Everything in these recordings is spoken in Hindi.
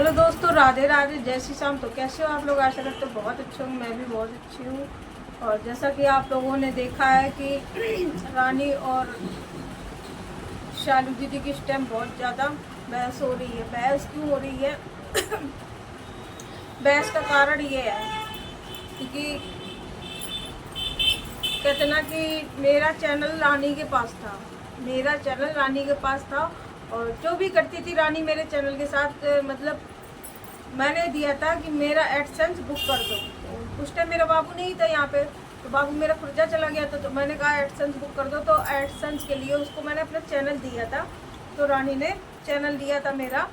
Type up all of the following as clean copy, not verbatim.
हेलो दोस्तों, राधे राधे, जय श्री श्याम। तो कैसे हो आप लोग? आशा करते हो बहुत अच्छे होंगे। मैं भी बहुत अच्छी हूँ। और जैसा कि आप लोगों ने देखा है कि रानी और शालू दीदी की इस टाइम बहुत ज़्यादा बहस हो रही है। बहस क्यों हो रही है? बहस का कारण ये है क्योंकि कहते ना कि मेरा चैनल रानी के पास था। मेरा चैनल रानी के पास था और जो भी करती थी रानी मेरे चैनल के साथ, मतलब मैंने दिया था कि मेरा एडसेंस बुक कर दो। उस टाइम मेरा बाबू नहीं था यहाँ पे, तो बाबू मेरा खुर्जा चला गया था, तो मैंने कहा एडसेंस बुक कर दो। तो एडसेंस के लिए उसको मैंने अपना चैनल दिया था, तो रानी ने चैनल दिया था मेरा।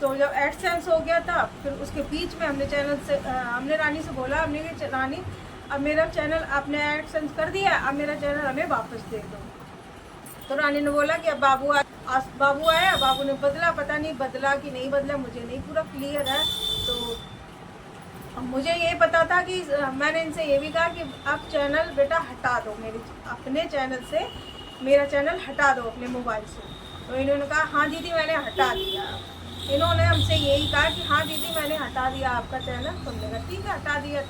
तो जब एडसेंस हो गया था, फिर उसके बीच में हमने रानी से बोला, हमने कि रानी अब मेरा चैनल आपने एडसेंस कर दिया, अब मेरा चैनल हमें वापस दे दो। तो रानी ने बोला कि अब बाबू आया, बाबू ने बदला, पता नहीं बदला कि नहीं बदला, मुझे नहीं पूरा क्लियर है। तो मुझे ये पता था कि मैंने इनसे ये भी कहा कि आप चैनल बेटा हटा दो, मेरे अपने चैनल से मेरा चैनल हटा दो अपने मोबाइल से। तो इन्होंने कहा हाँ दीदी मैंने हटा दिया। इन्होंने हमसे यही कहा कि हाँ दीदी मैंने हटा दिया आपका चैनल। तो हमने कहा ठीक है हटा दिया।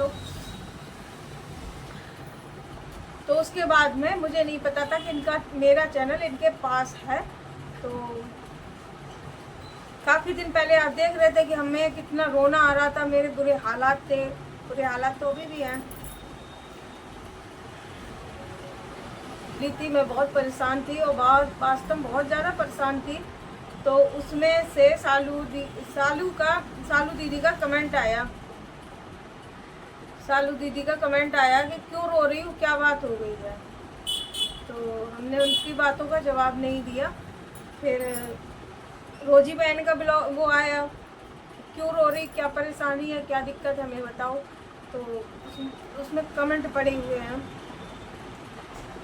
तो उसके बाद में मुझे नहीं पता था कि मेरा चैनल इनके पास है। तो काफ़ी दिन पहले आप देख रहे थे कि हमें कितना रोना आ रहा था, मेरे बुरे हालात थे। बुरे हालात तो अभी भी हैं। प्रीति मैं बहुत परेशान थी और वास्तव में बहुत ज़्यादा परेशान थी। तो उसमें से सालू दीदी का कमेंट आया। सालू दीदी का कमेंट आया कि क्यों रो रही हूँ, क्या बात हो गई है। तो हमने उनकी बातों का जवाब नहीं दिया। फिर रोजी बहन का वो आया, क्यों रो रही, क्या परेशानी है, क्या दिक्कत है हमें बताओ। तो उसमें कमेंट पड़े हुए हैं।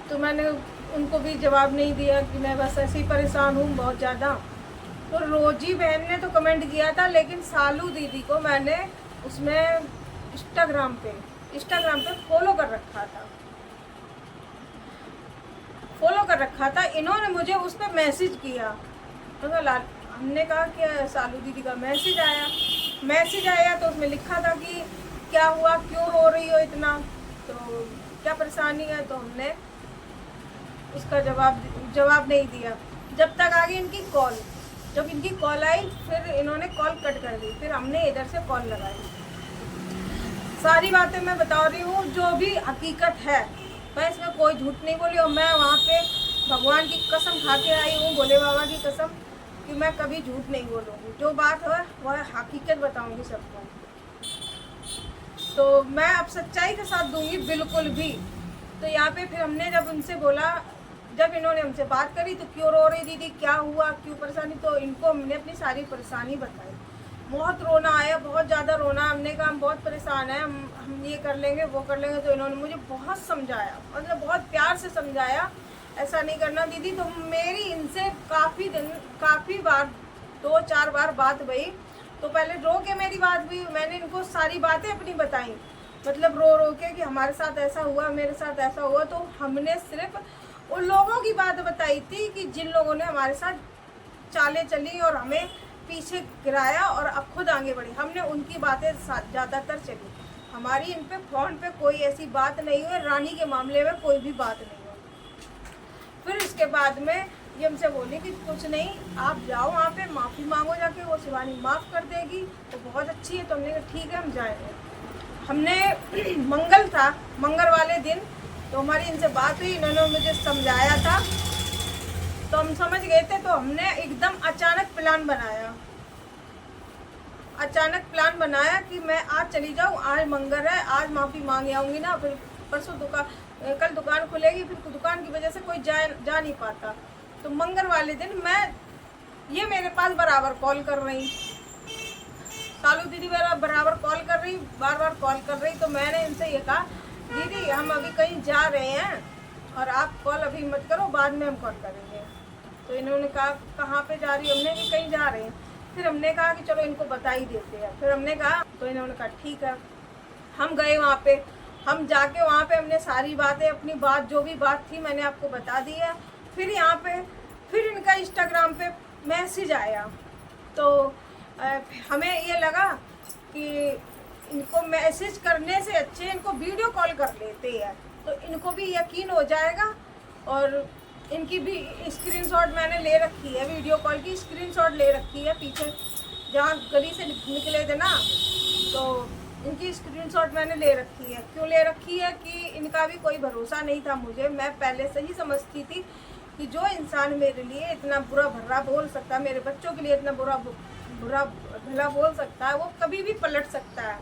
तो मैंने उनको भी जवाब नहीं दिया कि मैं बस ऐसे ही परेशान हूँ बहुत ज़्यादा। तो रोजी बहन ने तो कमेंट किया था, लेकिन सालू दीदी को मैंने उसमें इंस्टाग्राम पे फॉलो कर रखा था। इन्होंने मुझे उस पर मैसेज किया। तो हमने कहा कि सालू दीदी का मैसेज आया तो उसमें लिखा था कि क्या हुआ, क्यों रो रही हो इतना, तो क्या परेशानी है। तो हमने उसका जवाब नहीं दिया जब तक आ गई इनकी कॉल। जब इनकी कॉल आई फिर इन्होंने कॉल कट कर दी। फिर हमने इधर से कॉल लगाई। सारी बातें मैं बता रही हूँ जो भी हकीकत है, मैं इसमें कोई झूठ नहीं बोली। और मैं वहाँ पे भगवान की कसम खा के आई हूँ, भोले बाबा की कसम, कि मैं कभी झूठ नहीं बोलूँगी। जो बात है वह हकीकत बताऊँगी सबको। तो मैं अब सच्चाई के साथ दूंगी बिल्कुल भी। तो यहाँ पे फिर हमने जब उनसे बोला, जब इन्होंने हमसे बात करी तो क्यों रो रही दीदी, क्या हुआ, क्यों परेशानी, तो इनको हमने अपनी सारी परेशानी बताई। बहुत रोना आया, बहुत ज़्यादा रोना। हमने कहा हम बहुत परेशान हैं, हम ये कर लेंगे वो कर लेंगे। तो इन्होंने मुझे बहुत समझाया, मतलब बहुत प्यार से समझाया, ऐसा नहीं करना दीदी। तो मेरी इनसे काफ़ी बार 2-4 बार बात हुई। तो पहले रो के मेरी बात हुई, मैंने इनको सारी बातें अपनी बताई, मतलब रो के कि हमारे साथ ऐसा हुआ, मेरे साथ ऐसा हुआ। तो हमने सिर्फ उन लोगों की बात बताई थी कि जिन लोगों ने हमारे साथ चालें चली और हमें पीछे गिराया और अब खुद आगे बढ़ी। हमने उनकी बातें ज़्यादातर चली। हमारी इन पे फोन पे कोई ऐसी बात नहीं हुई, रानी के मामले में कोई भी बात नहीं हुई। फिर इसके बाद में ये हमसे बोली कि कुछ नहीं, आप जाओ वहाँ पे माफ़ी मांगो जाके, वो शिवानी माफ़ कर देगी, तो बहुत अच्छी है। तो हमने कहा ठीक है हम जाएंगे। हमने मंगल वाले दिन तो हमारी इनसे बात हुई, इन्होंने मुझे समझाया था तो हम समझ गए थे। तो हमने एकदम अचानक प्लान बनाया कि मैं आज चली जाऊँ, आज मंगल है, आज माफ़ी मांग आऊँगी ना, फिर परसों कल दुकान खुलेगी, फिर दुकान की वजह से कोई जा नहीं पाता। तो मंगल वाले दिन ये मेरे पास बराबर कॉल कर रही, सालू दीदी बराबर कॉल कर रही, बार कॉल कर रही। तो मैंने इनसे ये कहा दीदी हम अभी कहीं जा रहे हैं और आप कॉल अभी मत करो, बाद में हम कॉल करेंगे। तो इन्होंने कहा कहाँ पे जा रही, हमने कि कहीं जा रहे हैं। फिर हमने कहा कि चलो इनको बता ही देते हैं। फिर हमने कहा, तो इन्होंने कहा ठीक है। हम गए वहाँ पे, हम जाके वहाँ पे हमने सारी बातें, अपनी बात जो भी बात थी मैंने आपको बता दी है। फिर यहाँ पे फिर इनका इंस्टाग्राम पे मैसेज आया। तो हमें ये लगा कि इनको मैसेज करने से अच्छे इनको वीडियो कॉल कर लेते हैं, तो इनको भी यकीन हो जाएगा। और इनकी भी स्क्रीनशॉट मैंने ले रखी है, वीडियो कॉल की स्क्रीनशॉट ले रखी है। पीछे जहाँ गली से निकले थे ना, तो इनकी स्क्रीनशॉट मैंने ले रखी है। क्यों ले रखी है कि इनका भी कोई भरोसा नहीं था मुझे। मैं पहले से ही समझती थी कि जो इंसान मेरे लिए इतना बुरा भला बोल सकता है, मेरे बच्चों के लिए इतना बुरा भला बोल सकता है, वो कभी भी पलट सकता है।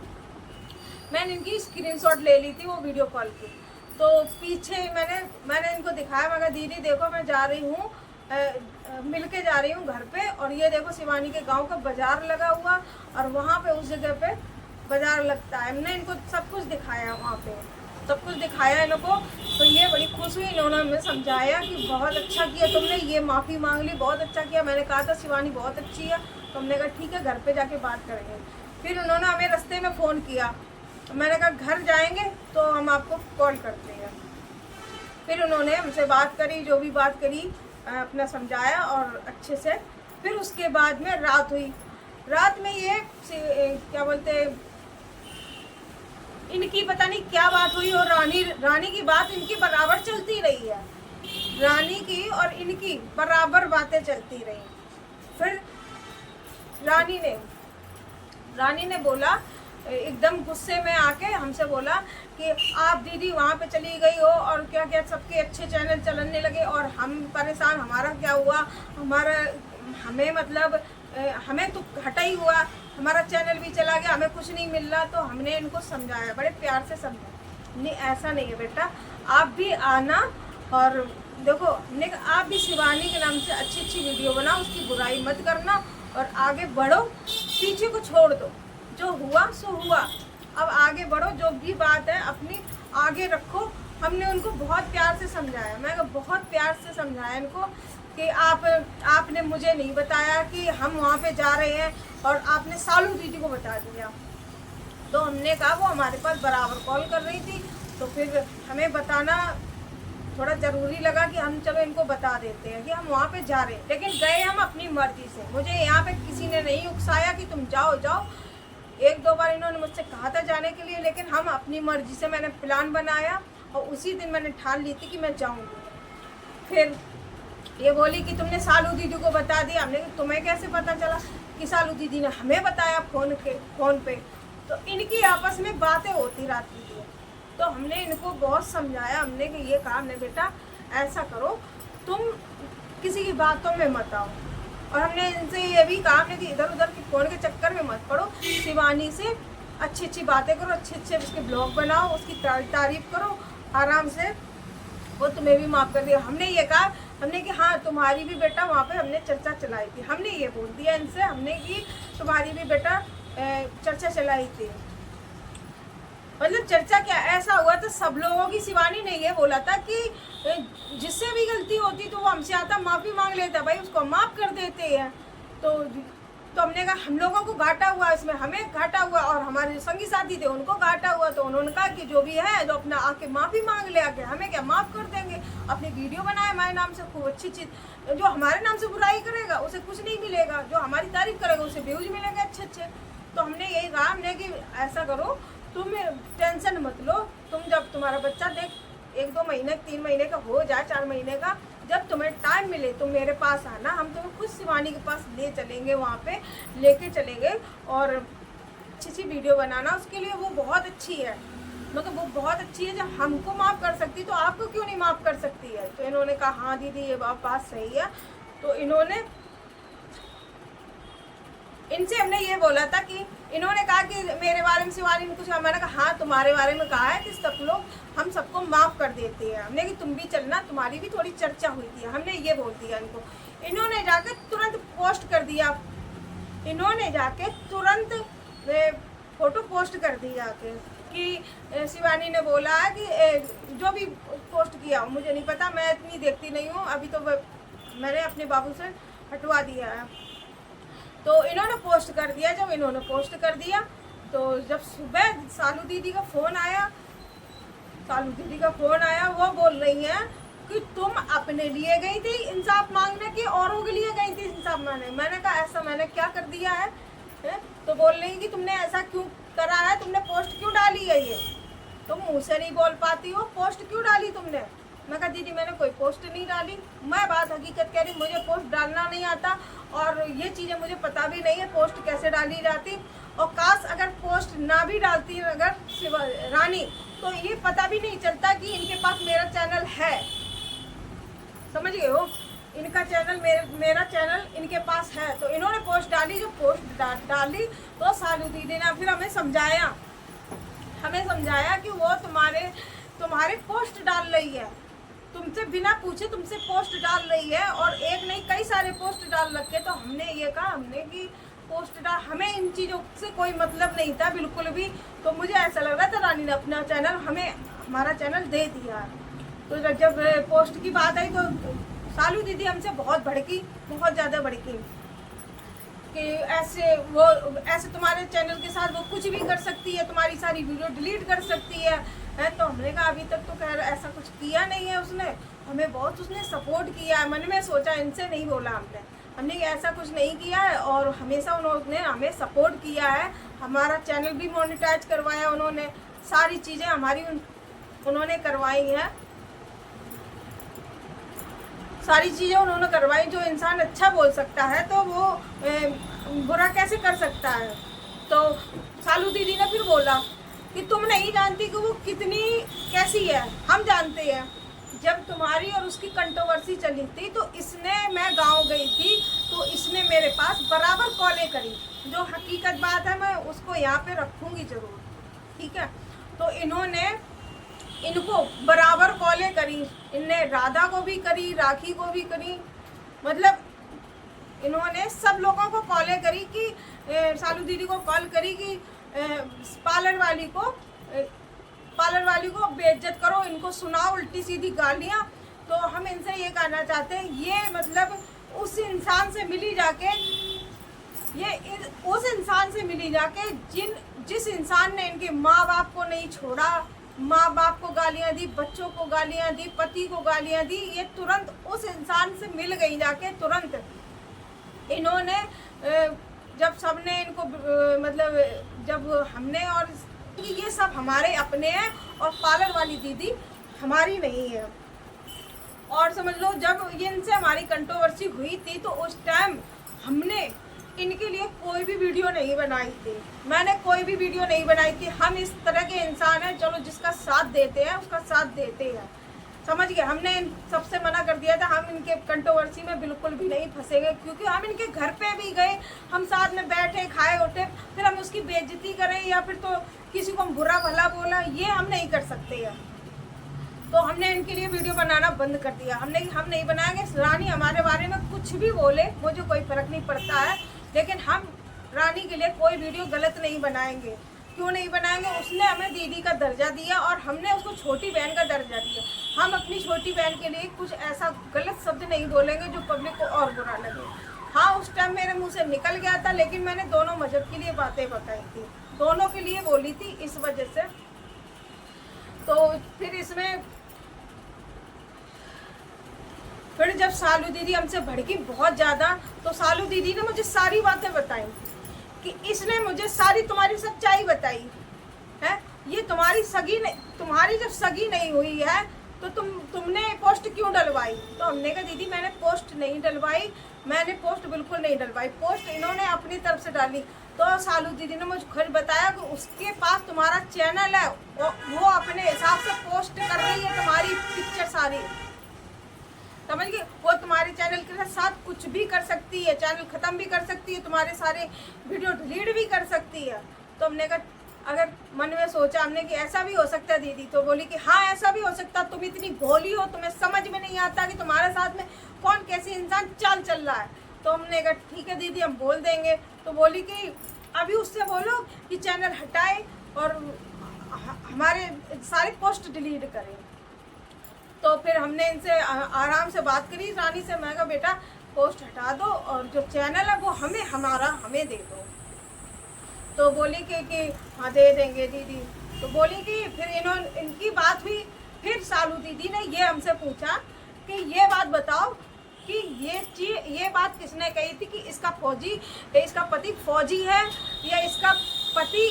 मैंने इनकी स्क्रीनशॉट ले ली थी वो वीडियो कॉल की। तो पीछे मैंने इनको दिखाया, मैं कहा दीदी देखो मैं जा रही हूँ, मिल के जा रही हूँ घर पे, और ये देखो शिवानी के गांव का बाजार लगा हुआ, और वहाँ पे उस जगह पे बाजार लगता है। हमने इनको सब कुछ दिखाया, वहाँ पे सब कुछ दिखाया इनको। तो ये बड़ी खुश हुई, इन्होंने हमें समझाया कि बहुत अच्छा किया तुमने, ये माफ़ी मांग ली, बहुत अच्छा किया। मैंने कहा था शिवानी बहुत अच्छी है, तो हमने कहा ठीक है घर पे जाके बात करेंगे। फिर उन्होंने हमें रास्ते में फ़ोन किया, मैंने कहा घर जाएंगे तो हम आपको कॉल करते हैं। फिर उन्होंने हमसे बात करी, जो भी बात करी अपना समझाया और अच्छे से। फिर उसके बाद में रात हुई। रात में ये क्या बोलते, इनकी पता नहीं क्या बात हुई, और रानी की बात इनकी बराबर चलती रही है। रानी की और इनकी बराबर बातें चलती रही। फिर रानी ने बोला, एकदम गुस्से में आके हमसे बोला कि आप दीदी वहाँ पे चली गई हो, और क्या क्या सबके अच्छे चैनल चलने लगे और हम परेशान, हमारा क्या हुआ, हमें मतलब हमें तो घाटा ही हुआ, हमारा चैनल भी चला गया, हमें कुछ नहीं मिल रहा। तो हमने इनको समझाया, बड़े प्यार से समझाया, नहीं ऐसा नहीं है बेटा, आप भी आना, और देखो हमने कहा आप भी शिवानी के नाम से अच्छी अच्छी वीडियो बनाओ, उसकी बुराई मत करना और आगे बढ़ो, पीछे को छोड़ दो, जो हुआ सो हुआ, अब आगे बढ़ो, जो भी बात है अपनी आगे रखो। हमने उनको बहुत प्यार से समझाया, मैं बहुत प्यार से समझाया इनको कि आपने मुझे नहीं बताया कि हम वहाँ पे जा रहे हैं, और आपने सालू दीदी को बता दिया। तो हमने कहा वो हमारे पास बराबर कॉल कर रही थी, तो फिर हमें बताना थोड़ा ज़रूरी लगा कि हम चलो इनको बता देते हैं कि हम वहाँ पे जा रहे हैं। लेकिन गए हम अपनी मर्जी से, मुझे यहाँ पे किसी ने नहीं उकसाया कि तुम जाओ जाओ। एक दो बार इन्होंने मुझसे कहा था जाने के लिए, लेकिन हम अपनी मर्जी से, मैंने प्लान बनाया और उसी दिन मैंने ठान ली थी कि मैं जाऊँगी। फिर ये बोली कि तुमने सालू दीदी को बता दिया। हमने कहा तुम्हें कैसे पता चला? कि सालू दीदी ने हमें बताया फ़ोन पे। तो इनकी आपस में बातें होती रहती थी। तो हमने इनको बहुत समझाया, हमने कि ये कहा, हमने बेटा ऐसा करो, तुम किसी की बातों में मत आओ, और हमने इनसे ये भी कहा हमने कि इधर उधर की फ़ोन के चक्कर में मत पड़ो, शिवानी से अच्छी अच्छी बातें करो, अच्छे अच्छे उसके ब्लॉग बनाओ, उसकी तारीफ करो आराम से, वो तुम्हें भी माफ़ कर दिया। हमने ये कहा, हमने कि हाँ तुम्हारी भी बेटा वहाँ पे हमने चर्चा चलाई थी, हमने ये बोल दिया इनसे, हमने कि तुम्हारी भी बेटा चर्चा चलाई थी। मतलब चर्चा क्या, ऐसा हुआ था सब लोगों की। शिवानी ने ये बोला था कि जिससे भी गलती होती तो वो हमसे आता, माफ़ी मांग लेता, भाई उसको माफ़ कर देते हैं। तो हमने कहा हम लोगों को घाटा हुआ, इसमें हमें घाटा हुआ, और हमारे संगी साथी थे उनको घाटा हुआ। तो उन्होंने कहा कि जो भी है तो अपना आके माफ़ी मांग ले, आके हमें क्या माफ़ कर देंगे। अपनी वीडियो बनाए हमारे नाम से खूब अच्छी चीज़, जो हमारे नाम से बुराई करेगा उसे कुछ नहीं मिलेगा, जो हमारी तारीफ करेगा उसे व्यूज मिलेंगे अच्छे अच्छे। तो हमने यही कहा, हमने कि ऐसा करो, तुम टेंशन मत लो, तुम जब तुम्हारा बच्चा देख 1-2 महीने 3 महीने का हो जाए, 4 महीने का, जब तुम्हें टाइम मिले तुम मेरे पास आना, हम तुम्हें खुद शिवानी के पास ले चलेंगे, वहाँ पे लेके चलेंगे, और अच्छी सी वीडियो बनाना उसके लिए। वो बहुत अच्छी है, मतलब वो बहुत अच्छी है, जब हमको माफ़ कर सकती तो आपको क्यों नहीं माफ़ कर सकती है। तो इन्होंने कहा हाँ दीदी ये बात सही है। तो इनसे हमने ये बोला था कि इन्होंने कहा कि मेरे बारे में शिवानी ने कुछ, मैंने कहा हाँ तुम्हारे बारे में कहा है कि सब लोग हम सबको माफ़ कर देते हैं। हमने कि तुम भी चलना, तुम्हारी भी थोड़ी चर्चा हुई थी, हमने ये बोल दिया इनको। इन्होंने जाके तुरंत पोस्ट कर दिया, इन्होंने जाके तुरंत फ़ोटो पोस्ट कर दी जाके कि शिवानी ने बोला है कि जो भी पोस्ट किया मुझे नहीं पता, मैं इतनी देखती नहीं हूँ, अभी तो मैंने अपने बाबू से हटवा दिया है। तो इन्होंने पोस्ट कर दिया। जब इन्होंने पोस्ट कर दिया तो जब सुबह सालू दीदी का फ़ोन आया, वो बोल रही हैं कि तुम अपने लिए गई थी इंसाफ मांगने की, औरों के लिए गई थी इंसाफ मांगने। मैंने कहा ऐसा मैंने क्या कर दिया है है? तो बोल रही कि तुमने ऐसा क्यों करा है, तुमने पोस्ट क्यों डाली है ये, तुम मुँह से नहीं बोल पाती हो, पोस्ट क्यों डाली तुमने। मैं कहा दीदी मैंने कोई पोस्ट नहीं डाली, मैं बात हकीकत कह रही, मुझे पोस्ट डालना नहीं आता और ये चीज़ें मुझे पता भी नहीं है पोस्ट कैसे डाली जाती। और काश अगर पोस्ट ना भी डालती है अगर रानी, तो ये पता भी नहीं चलता कि इनके पास मेरा चैनल है, समझ गए हो, इनका चैनल मेरा चैनल इनके पास है। तो इन्होंने पोस्ट डाली, जो पोस्ट डाली तो सालू दीदी ने फिर हमें समझाया कि वो तुम्हारे पोस्ट डाल रही है, तुमसे बिना पूछे तुमसे पोस्ट डाल रही है, और एक नहीं कई सारे पोस्ट डाल रखे। तो हमने ये कहा कि पोस्ट डाल, हमें इन चीज़ों से कोई मतलब नहीं था बिल्कुल भी। तो मुझे ऐसा लग रहा था रानी ने अपना चैनल हमारा चैनल दे दिया। तो जब पोस्ट की बात आई तो सालू दीदी हमसे बहुत भड़की, बहुत ज़्यादा भड़की कि ऐसे तुम्हारे चैनल के साथ वो कुछ भी कर सकती है, तुम्हारी सारी वीडियो डिलीट कर सकती है। तो हमने कहा अभी तक तो खैर ऐसा कुछ किया नहीं है उसने, हमें बहुत उसने सपोर्ट किया है। मन में सोचा इनसे नहीं बोला हमने ऐसा कुछ नहीं किया है, और हमेशा उन्होंने हमें सपोर्ट किया है। हमारा चैनल भी मोनेटाइज करवाया उन्होंने, सारी चीज़ें हमारी उन्होंने करवाई हैं, सारी चीज़ें उन्होंने करवाई। जो इंसान अच्छा बोल सकता है तो वो बुरा कैसे कर सकता है। तो सालू दीदी ने फिर बोला कि तुम नहीं जानती कि वो कितनी कैसी है, हम जानते हैं। जब तुम्हारी और उसकी कंट्रोवर्सी चली थी तो मैं गांव गई थी तो इसने मेरे पास बराबर कॉलें करी, जो हकीकत बात है मैं उसको यहाँ पे रखूँगी ज़रूर, ठीक है। तो इनको बराबर कॉलें करी, इनने राधा को भी करी, राखी को भी करी, मतलब इन्होंने सब लोगों को कॉलें करी कि सालू दीदी को कॉल करी कि पार्लर वाली को बेइज्जत करो, इनको सुनाओ उल्टी सीधी गालियाँ। तो हम इनसे ये कहना चाहते हैं, ये मतलब उस इंसान से मिली जाके जिस इंसान ने इनके माँ बाप को नहीं छोड़ा, माँ बाप को गालियाँ दी, बच्चों को गालियाँ दी, पति को गालियाँ दी, ये तुरंत उस इंसान से मिल गई जाके। तुरंत इन्होंने जब सबने इनको मतलब जब हमने, और ये सब हमारे अपने हैं और पार्लर वाली दीदी हमारी नहीं है। और समझ लो जब इनसे हमारी कंट्रोवर्सी हुई थी तो उस टाइम हमने इनके लिए कोई भी वीडियो नहीं बनाई थी, मैंने कोई भी वीडियो नहीं बनाई थी। हम इस तरह के इंसान हैं, चलो जिसका साथ देते हैं उसका साथ देते हैं, समझ गए। हमने इन सबसे मना कर दिया था, हम इनके कंट्रोवर्सी में बिल्कुल भी नहीं फंसेंगे, क्योंकि हम इनके घर पे भी गए, हम साथ में बैठे खाए उठे, फिर हम उसकी बेइज्जती करें या फिर तो किसी को बुरा भला बोला, ये हम नहीं कर सकते हैं। तो हमने इनके लिए वीडियो बनाना बंद कर दिया। हम नहीं बनाएंगे। रानी हमारे बारे में कुछ भी बोले मुझे कोई फर्क नहीं पड़ता है, लेकिन हम रानी के लिए कोई वीडियो गलत नहीं बनाएंगे। क्यों नहीं बनाएंगे? उसने हमें दीदी का दर्जा दिया और हमने उसको छोटी बहन का दर्जा दिया। हम अपनी छोटी बहन के लिए कुछ ऐसा गलत शब्द नहीं बोलेंगे जो पब्लिक को और बुरा लगे। हाँ, उस टाइम मेरे मुंह से निकल गया था, लेकिन मैंने दोनों मजहब के लिए बातें बताई थी, दोनों के लिए बोली थी, इस वजह से। तो फिर जब सालू दीदी हमसे भड़की बहुत ज़्यादा, तो सालू दीदी ने मुझे सारी बातें बताई कि इसने मुझे सारी तुम्हारी सच्चाई बताई है। ये तुम्हारी जब सगी नहीं हुई है तो तुमने पोस्ट क्यों डलवाई? तो हमने कहा दीदी मैंने पोस्ट नहीं डलवाई, मैंने पोस्ट बिल्कुल नहीं डलवाई, पोस्ट इन्होंने अपनी तरफ से डाली। तो सालू दीदी ने मुझे खुद बताया कि उसके पास तुम्हारा चैनल है, वो अपने हिसाब से पोस्ट कर रही है तुम्हारी पिक्चर सारी, समझ गए। वो तुम्हारे चैनल के साथ कुछ भी कर सकती है, चैनल ख़त्म भी कर सकती है, तुम्हारे सारे वीडियो डिलीट भी कर सकती है। तो हमने कहा, अगर मन में सोचा हमने कि ऐसा भी हो सकता है दीदी, तो बोली कि हाँ ऐसा भी हो सकता, तुम इतनी भोली हो, तुम्हें समझ में नहीं आता कि तुम्हारे साथ में कौन कैसे इंसान चाल चल रहा है। तो हमने कहा ठीक है दीदी हम बोल देंगे। तो बोली कि अभी उससे बोलो कि चैनल हटाए और हमारे सारे पोस्ट डिलीट करें। तो फिर हमने इनसे आराम से बात करी रानी से, मैं कहा बेटा पोस्ट हटा दो और जो चैनल है वो हमें दे दो। तो बोली कि हाँ दे देंगे दीदी। तो बोली कि फिर इनकी बात हुई। फिर सालू दीदी ने ये हमसे पूछा कि ये बात बताओ कि ये बात किसने कही थी कि इसका पति फौजी है या इसका पति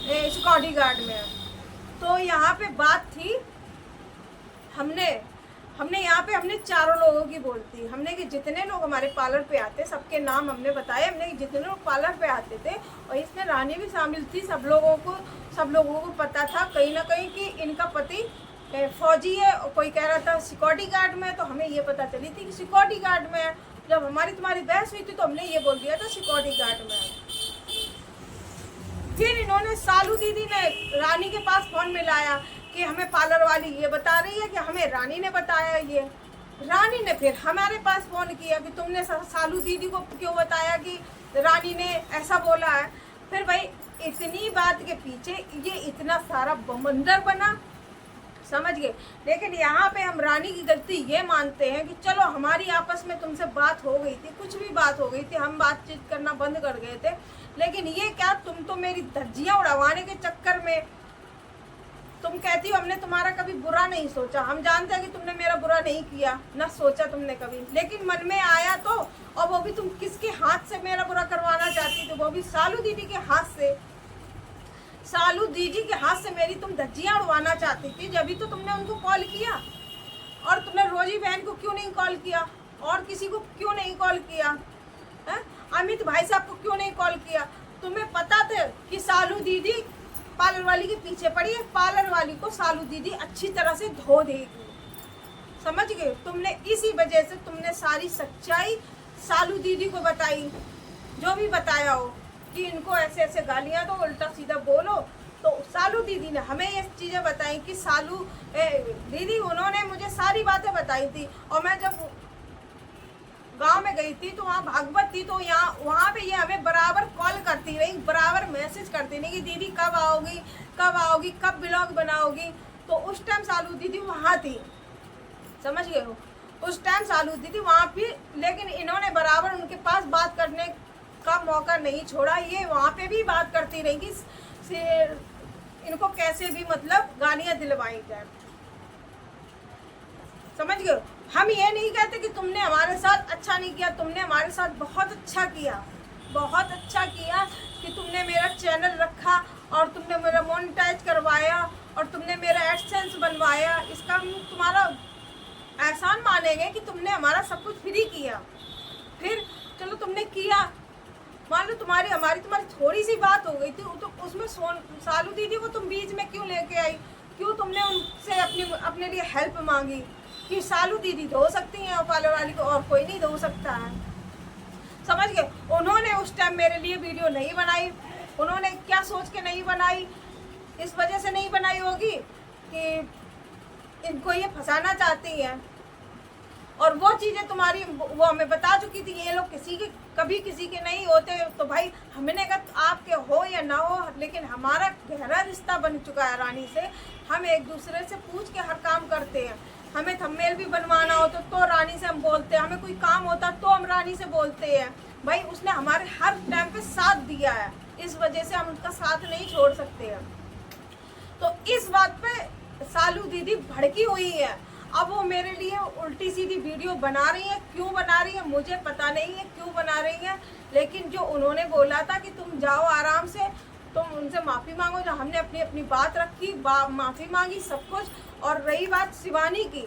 सिक्योरिटी गार्ड में है। तो यहाँ पे बात थी, हमने यहाँ पे हमने चारों लोगों की बोलती, हमने कि जितने लोग हमारे पार्लर पे आते सबके नाम हमने बताए, हमने कि जितने लोग पार्लर पे आते थे, और इसमें रानी भी शामिल थी, सब लोगों को पता था कहीं ना कहीं कि इनका पति फौजी है, और कोई कह रहा था सिक्योरिटी गार्ड में, तो हमें ये पता चली थी कि सिक्योरिटी गार्ड में है। जब तुम्हारी बहस हुई थी तो हमने ये बोल दिया था सिक्योरिटी गार्ड में है। फिर इन्होंने सालू दीदी ने रानी के पास फोन मिलाया कि हमें पार्लर वाली ये बता रही है कि हमें रानी ने बताया ये। रानी ने फिर हमारे पास फोन किया कि तुमने सालू दीदी को क्यों बताया कि रानी ने ऐसा बोला है। फिर भाई इतनी बात के पीछे ये इतना सारा बमंदर बना, समझ गए। लेकिन यहाँ पे हम रानी की गलती ये मानते हैं कि चलो हमारी आपस में तुमसे बात हो गई थी, कुछ भी बात हो गई थी, हम बातचीत करना बंद कर गए थे, लेकिन ये क्या तुम तो मेरी धज्जियाँ उड़वाने के चक्कर में तुम कहती हो हमने तुम्हारा कभी बुरा नहीं सोचा। हम जानते हैं कि तुमने मेरा बुरा नहीं किया, ना सोचा तुमने कभी, लेकिन मन में आया तो, और वो भी तुम किसके हाथ से मेरा बुरा करवाना चाहती थी, वो भी सालू दीदी के हाथ से। सालू दीदी के हाथ से मेरी तुम धज्जियाँ उड़वाना चाहती थी, जब भी तो तुमने उनको कॉल किया। और तुमने रोजी बहन को क्यों नहीं कॉल किया, और किसी को क्यों नहीं कॉल किया है? अमित भाई साहब को क्यों नहीं कॉल किया? तुम्हें पता था कि सालू दीदी पार्लर वाली के पीछे पड़ी है, पार्लर वाली को सालू दीदी अच्छी तरह से धो देगी, समझ गए। तुमने इसी वजह से तुमने सारी सच्चाई सालू दीदी को बताई, जो भी बताया हो कि इनको ऐसे ऐसे गालियां दो, उल्टा सीधा बोलो। तो सालू दीदी ने हमें ये चीज़ें बताई कि सालू दीदी उन्होंने मुझे सारी बातें बताई थी। और मैं जब गांव में गई थी तो वहाँ भागवत थी, तो वहाँ पे ये हमें बराबर कॉल करती रही, बराबर मैसेज करती रही कि दीदी कब आओगी, कब ब्लॉग बनाओगी। तो उस टाइम सालू दीदी वहाँ थी, समझ गए हो, उस टाइम सालू दीदी वहाँ भी, लेकिन इन्होंने बराबर उनके पास बात करने का मौका नहीं छोड़ा। ये वहाँ पे भी बात करती रही कि इनको कैसे भी मतलब गालियाँ दिलवाई जाए, समझ गए। हम ये नहीं कहते कि तुमने हमारे साथ अच्छा नहीं किया, तुमने हमारे साथ बहुत अच्छा किया, बहुत अच्छा किया कि तुमने मेरा चैनल रखा और तुमने मेरा मोनेटाइज करवाया और तुमने मेरा एडसेंस बनवाया। इसका हम तुम्हारा एहसान मानेंगे कि तुमने हमारा सब कुछ फ्री किया। फिर चलो तुमने किया, मान लो तुम्हारी थोड़ी सी बात हो गई थी, तो उसमें सालू दीदी को तुम बीच में क्यों लेके आई, क्यों तुमने उनसे अपने लिए हेल्प मांगी कि सालू दीदी धो सकती हैं पार्लर वाली को और कोई नहीं धो सकता है, समझ गए। उन्होंने उस टाइम मेरे लिए वीडियो नहीं बनाई, उन्होंने क्या सोच के नहीं बनाई, इस वजह से नहीं बनाई होगी कि इनको ये फंसाना चाहती हैं। और वो चीज़ें तुम्हारी वो हमें बता चुकी थी, ये लोग कभी किसी के नहीं होते। तो भाई हमने कहा आपके हो या ना हो, लेकिन हमारा गहरा रिश्ता बन चुका है रानी से। हम एक दूसरे से पूछ के हर काम करते हैं। हमें थंबनेल भी बनवाना हो तो रानी से हम बोलते हैं, हमें कोई काम होता तो हम रानी से बोलते हैं। भाई उसने हमारे हर टाइम पे साथ दिया है, इस वजह से हम उसका साथ नहीं छोड़ सकते हैं। तो इस बात पे सालू दीदी भड़की हुई है। अब वो मेरे लिए उल्टी सीधी वीडियो बना रही है, क्यों बना रही है मुझे पता नहीं है क्यों बना रही है, लेकिन जो उन्होंने बोला था कि तुम जाओ आराम से, तुम उनसे माफ़ी मांगो, जो हमने अपनी अपनी बात रखी, माफ़ी मांगी सब कुछ। और रही बात शिवानी की,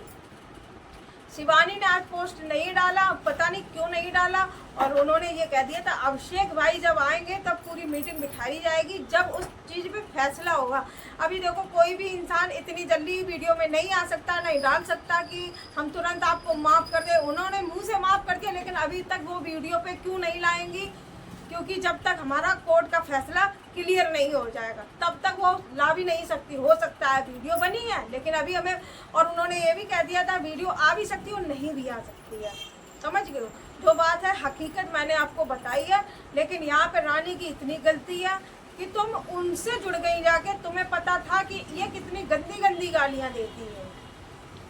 शिवानी ने आज पोस्ट नहीं डाला, पता नहीं क्यों नहीं डाला, और उन्होंने ये कह दिया था अभिषेक भाई जब आएंगे तब पूरी मीटिंग बिठाई जाएगी, जब उस चीज़ पे फैसला होगा। अभी देखो कोई भी इंसान इतनी जल्दी वीडियो में नहीं आ सकता, नहीं डाल सकता कि हम तुरंत आपको माफ़ कर दें। उन्होंने मुंह से माफ़ कर दिया, लेकिन अभी तक वो वीडियो पे क्यों नहीं लाएंगी, क्योंकि जब तक हमारा कोर्ट का फैसला क्लियर नहीं हो जाएगा तब तक वो ला भी नहीं सकती। हो सकता है वीडियो बनी है, लेकिन अभी हमें, और उन्होंने ये भी कह दिया था वीडियो आ भी सकती है और नहीं भी आ सकती है, समझ गए। जो बात है हकीकत मैंने आपको बताई है, लेकिन यहाँ पे रानी की इतनी गलती है कि तुम उनसे जुड़ गई जाके, तुम्हें पता था कि ये कितनी गंदी गंदी गालियाँ देती है,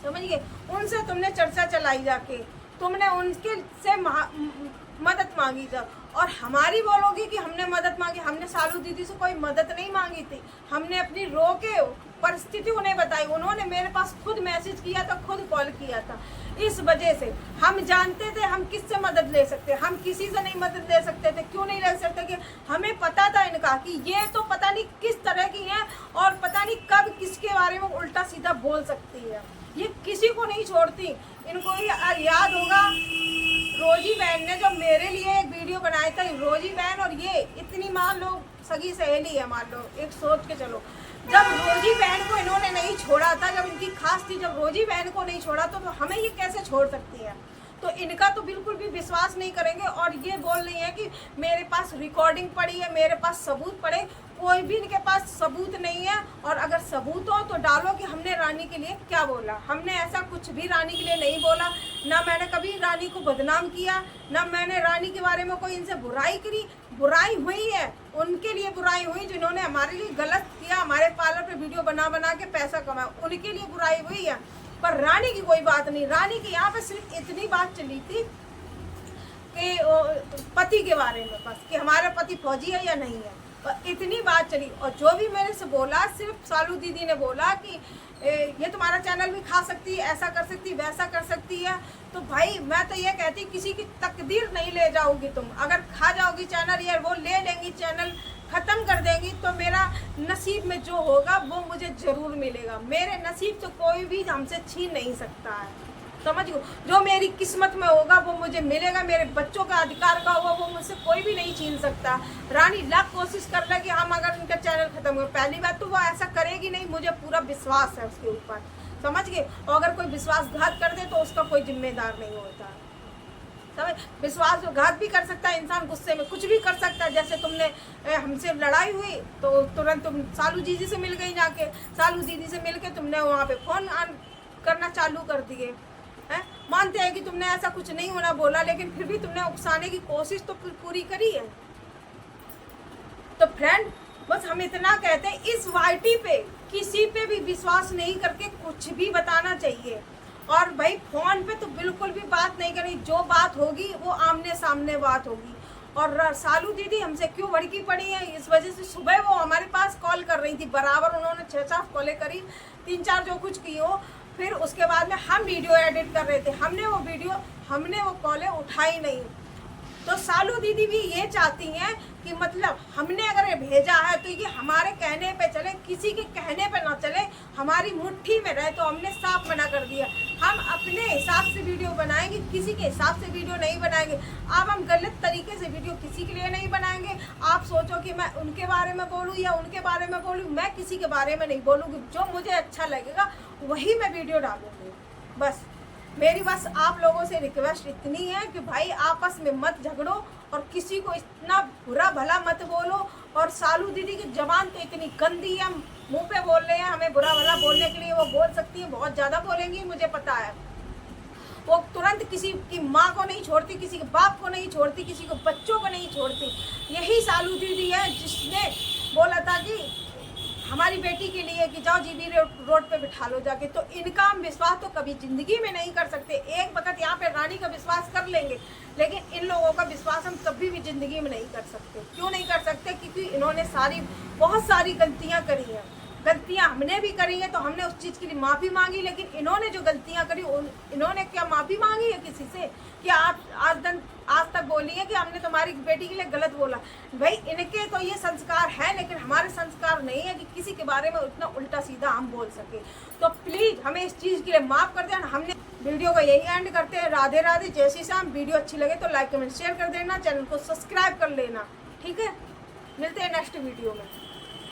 समझ गए। उनसे तुमने चर्चा चलाई जाके, तुमने उनके से मदद मांगी जब, और हमारी बोलोगी कि हमने मदद मांगी। हमने सालू दीदी से कोई मदद नहीं मांगी थी, हमने अपनी रो के परिस्थिति उन्हें बताई। उन्होंने मेरे पास खुद मैसेज किया था, खुद कॉल किया था। इस वजह से हम जानते थे हम किससे मदद ले सकते, हम किसी से नहीं मदद ले सकते थे। क्यों नहीं ले सकते कि हमें पता था इनका कि ये तो पता नहीं किस तरह की है और पता नहीं कब किसके बारे में उल्टा सीधा बोल सकती है। ये किसी को नहीं छोड़ती। इनको याद होगा रोजी बहन ने जो मेरे लिए एक वीडियो बनाया था, रोजी बहन और ये इतनी मान लो सगी सहेली है, मान लो एक सोच के चलो। जब रोजी बहन को इन्होंने नहीं छोड़ा था, जब इनकी खास थी, जब रोजी बहन को नहीं छोड़ा तो हमें ये कैसे छोड़ सकती है। तो इनका तो बिल्कुल भी विश्वास नहीं करेंगे। और ये बोल रही है कि मेरे पास रिकॉर्डिंग पड़ी है, मेरे पास सबूत पड़े। कोई भी इनके पास सबूत नहीं है। और अगर सबूत हो तो डालो कि हमने रानी के लिए क्या बोला। हमने ऐसा कुछ भी रानी के लिए नहीं बोला। ना मैंने कभी रानी को बदनाम किया, ना मैंने रानी के बारे में कोई इनसे बुराई करी। बुराई हुई है उनके लिए, बुराई हुई जिन्होंने हमारे लिए गलत किया, हमारे पार्लर पे वीडियो बना बना के पैसा कमाया, उनके लिए बुराई हुई है। पर रानी की कोई बात नहीं। रानी की यहाँ पे सिर्फ इतनी बात चली थी कि पति के बारे में, बस कि हमारा पति फौजी है या नहीं है, और इतनी बात चली। और जो भी मेरे से बोला, सिर्फ सालू दीदी ने बोला कि ये तुम्हारा चैनल भी खा सकती है, ऐसा कर सकती है, वैसा कर सकती है। तो भाई मैं तो ये कहती, किसी की तकदीर नहीं ले जाओगी तुम। अगर खा जाओगी चैनल या वो ले लेंगी चैनल, ख़त्म कर देंगी, तो मेरा नसीब में जो होगा वो मुझे ज़रूर मिलेगा। मेरे नसीब से कोई भी हमसे छीन नहीं सकता है, समझ गो। जो मेरी किस्मत में होगा वो मुझे मिलेगा। मेरे बच्चों का अधिकार का होगा वो मुझसे कोई भी नहीं छीन सकता। रानी लाख कोशिश कर रहा है कि हम अगर उनका चैनल खत्म हो, पहली बात तो वो ऐसा करेगी नहीं, मुझे पूरा विश्वास है उसके ऊपर, समझ गए। और अगर कोई विश्वासघात कर दे तो उसका कोई जिम्मेदार नहीं होता, समझ। विश्वासघात भी कर सकता है इंसान, गुस्से में कुछ भी कर सकता है। जैसे तुमने हमसे लड़ाई हुई तो तुरंत तुम सालू दीदी से मिल गई, जाके सालू दीदी से मिल के तुमने वहाँ पे फ़ोन करना चालू कर दिए हैं। मानते हैं कि तुमने ऐसा कुछ नहीं होना बोला, लेकिन फिर भी तुमने उकसाने की कोशिश तो पूरी करी है। तो फ्रेंड, बस हम इतना कहते हैं, इस वाईटी पे किसी पे भी विश्वास नहीं करके कुछ भी बताना चाहिए। और भाई फ़ोन पे तो बिल्कुल भी बात नहीं करनी, जो बात होगी वो आमने सामने बात होगी। और सालू दीदी हमसे क्यों भड़की पड़ी है, इस वजह से सुबह वो हमारे पास कॉल कर रही थी, बराबर उन्होंने 6-7 कॉलें करी, 3-4 जो कुछ की हो। फिर उसके बाद में हम वीडियो एडिट कर रहे थे, हमने वो कॉलें उठाई नहीं। तो सालू दीदी भी ये चाहती हैं कि मतलब हमने अगर ये भेजा है तो ये हमारे कहने पे चले, किसी के कहने पे ना चले, हमारी मुट्ठी में रहे। तो हमने साफ मना कर दिया, हम अपने हिसाब से वीडियो बनाएंगे, किसी के हिसाब से वीडियो नहीं बनाएंगे। अब हम गलत तरीके से वीडियो किसी के लिए नहीं बनाएंगे। आप सोचो कि मैं उनके बारे में बोलूँ या उनके बारे में बोलूँ, मैं किसी के बारे में नहीं बोलूँगी। जो मुझे अच्छा लगेगा वही मैं वीडियो डालूँगी। बस मेरी आप लोगों से रिक्वेस्ट इतनी है कि भाई आपस में मत झगड़ो और किसी को इतना बुरा भला मत बोलो। और सालू दीदी की ज़बान तो इतनी गंदी है, मुंह पे बोल रहे हैं, हमें बुरा भला बोलने के लिए वो बोल सकती है, बहुत ज़्यादा बोलेंगी, मुझे पता है। वो तुरंत किसी की माँ को नहीं छोड़ती, किसी के बाप को नहीं छोड़ती, किसी को बच्चों को नहीं छोड़ती। यही सालू दीदी है जिसने बोला था कि हमारी बेटी के लिए कि जाओ जीबी रोड पे बिठा लो जाके। तो इनका हम विश्वास तो कभी ज़िंदगी में नहीं कर सकते। एक वक्त यहाँ पे रानी का विश्वास कर लेंगे, लेकिन इन लोगों का विश्वास हम कभी भी ज़िंदगी में नहीं कर सकते। क्यों नहीं कर सकते? क्योंकि इन्होंने बहुत सारी गलतियाँ करी हैं। गलतियाँ हमने भी करी हैं तो हमने उस चीज़ के लिए माफ़ी मांगी, लेकिन इन्होंने जो गलतियाँ करी इन्होंने क्या माफ़ी मांगी है किसी से? कि आप आज तक बोली है कि हमने तुम्हारी बेटी के लिए गलत बोला। भाई इनके तो ये संस्कार है, लेकिन हमारे संस्कार नहीं है कि किसी के बारे में उतना उल्टा सीधा हम बोल सके। तो प्लीज़ हमें इस चीज़ के लिए माफ़ कर देना। हमने वीडियो को यही एंड करते हैं। राधे राधे, जय श्री राम। वीडियो अच्छी लगे तो लाइक कमेंट शेयर कर देना, चैनल को सब्सक्राइब कर लेना, ठीक है। मिलते हैं नेक्स्ट वीडियो में।